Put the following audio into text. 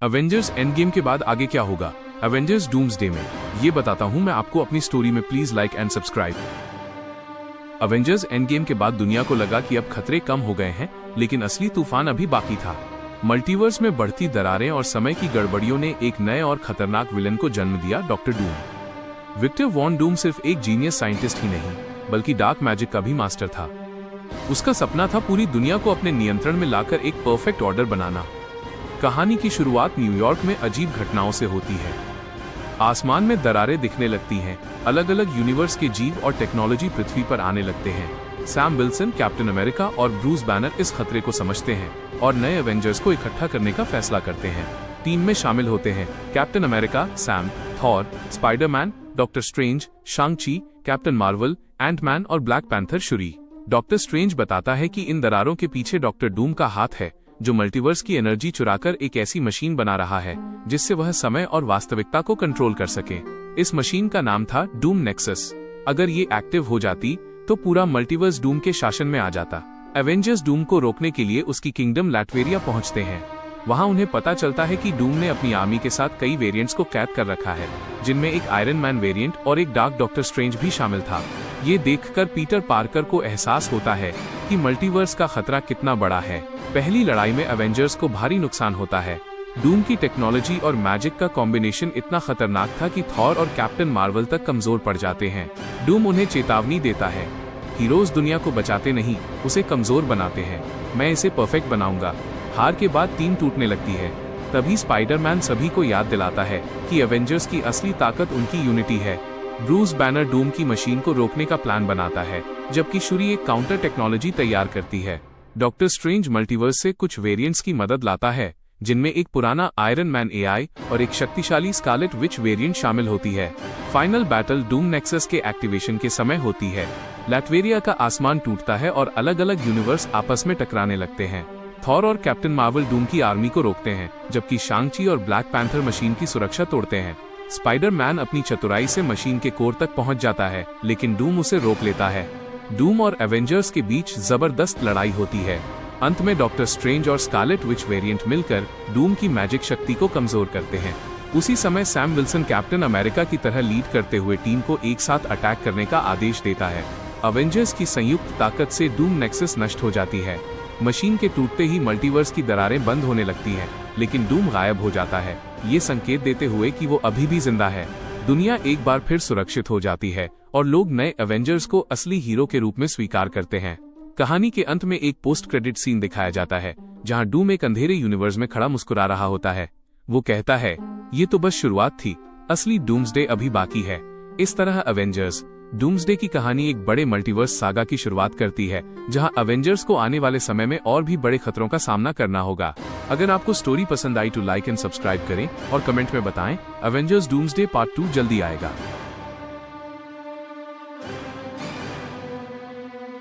Avengers end game के बाद आगे क्या होगा अवेंजर्स डूम्सडे में, ये बताता हूँ मैं आपको अपनी स्टोरी में। Please like and subscribe. Avengers end game के बाद दुनिया को लगा कि अब खतरे कम हो गए हैं, लेकिन असली तूफान अभी बाकी था। मल्टीवर्स में बढ़ती दरारें और समय की गड़बड़ियों ने एक नए और खतरनाक विलन को जन्म दिया, doctor Doom. Victor von Doom सिर्फ एक जीनियस साइंटिस्ट ही नहीं, बल्कि डार्क मैजिक का भी मास्टर था। उसका सपना था पूरी दुनिया को अपने नियंत्रण में लाकर एक परफेक्ट ऑर्डर बनाना। कहानी की शुरुआत न्यूयॉर्क में अजीब घटनाओं से होती है। आसमान में दरारें दिखने लगती हैं, अलग अलग यूनिवर्स के जीव और टेक्नोलॉजी पृथ्वी पर आने लगते हैं। सैम विल्सन, कैप्टन अमेरिका और ब्रूस बैनर इस खतरे को समझते हैं और नए एवेंजर्स को इकट्ठा करने का फैसला करते हैं। टीम में शामिल होते हैं Captain America, Sam, Thor, Spiderman, doctor Strange, Shang Chi, Captain Marvel, Antman और Black Panther Shuri. Doctor Strange बताता है कि इन दरारों के पीछे डॉक्टर डूम का हाथ है, जो मल्टीवर्स की एनर्जी चुराकर एक ऐसी मशीन बना रहा है जिससे वह समय और वास्तविकता को कंट्रोल कर सके। इस मशीन का नाम था डूम नेक्सस। अगर ये एक्टिव हो जाती तो पूरा मल्टीवर्स डूम के शासन में आ जाता। एवेंजर्स डूम को रोकने के लिए उसकी किंगडम लैटवेरिया पहुंचते हैं। वहां उन्हें पता चलता है कि डूम ने अपनी आर्मी के साथ कई वेरिएंट्स को कैद कर रखा है, जिनमें एक आयरन मैन वेरिएंट और एक डार्क डॉक्टर स्ट्रेंज भी शामिल था। ये देखकर पीटर पार्कर को एहसास होता है कि मल्टीवर्स का खतरा कितना बड़ा है। पहली लड़ाई में एवेंजर्स को भारी नुकसान होता है। डूम की टेक्नोलॉजी और मैजिक का कॉम्बिनेशन इतना खतरनाक था कि थॉर और कैप्टन मार्वल तक कमजोर पड़ जाते हैं। डूम उन्हें चेतावनी देता है, हीरोज दुनिया को बचाते नहीं, उसे कमजोर बनाते हैं। मैं इसे परफेक्ट बनाऊंगा। हार के बाद टीम टूटने लगती है। तभी स्पाइडरमैन सभी को याद दिलाता है कि एवेंजर्स की असली ताकत उनकी यूनिटी है। ब्रूस बैनर डूम की मशीन को रोकने का प्लान बनाता है, जबकि शुरी एक काउंटर टेक्नोलॉजी तैयार करती है। डॉक्टर स्ट्रेंज मल्टीवर्स से कुछ वेरिएंट्स की मदद लाता है, जिनमें एक पुराना आयरन मैन एआई और एक शक्तिशाली स्कारलेट विच वेरिएंट शामिल होती है। फाइनल बैटल डूम नेक्सस के एक्टिवेशन के समय होती है। लैटवेरिया का आसमान टूटता है और अलग अलग यूनिवर्स आपस में टकराने लगते हैं। थॉर और कैप्टन मार्वल डूम की आर्मी को रोकते हैं, जबकि शांग-ची और ब्लैक पैंथर मशीन की सुरक्षा तोड़ते हैं। स्पाइडरमैन अपनी चतुराई से मशीन के कोर तक पहुंच जाता है, लेकिन डूम उसे रोक लेता है। डूम और एवेंजर्स के बीच जबरदस्त लड़ाई होती है। अंत में डॉक्टर स्ट्रेंज और स्कारलेट विच वेरिएंट मिलकर डूम की मैजिक शक्ति को कमजोर करते हैं। उसी समय सैम विल्सन कैप्टन अमेरिका की तरह लीड करते हुए टीम को एक साथ अटैक करने का आदेश देता है। अवेंजर्स की संयुक्त ताकत से डूम नेक्सस नष्ट हो जाती है। मशीन के टूटते ही मल्टीवर्स की दरारें बंद होने लगती हैं, लेकिन डूम गायब हो जाता है, ये संकेत देते हुए कि वो अभी भी जिंदा है। दुनिया एक बार फिर सुरक्षित हो जाती है और लोग नए एवेंजर्स को असली हीरो के रूप में स्वीकार करते हैं। कहानी के अंत में एक पोस्ट क्रेडिट सीन दिखाया जाता है, जहां डूम एक अंधेरे यूनिवर्स में खड़ा मुस्कुरा रहा होता है। वो कहता है, ये तो बस शुरुआत थी, असली डूम्सडे अभी बाकी है। इस तरह अवेंजर्स डूम्सडे की कहानी एक बड़े मल्टीवर्स सागा की शुरुआत करती है, जहां अवेंजर्स को आने वाले समय में और भी बड़े खतरों का सामना करना होगा। अगर आपको स्टोरी पसंद आई तो लाइक एंड सब्सक्राइब करें और कमेंट में बताएं। अवेंजर्स डूम्सडे पार्ट 2 जल्दी आएगा।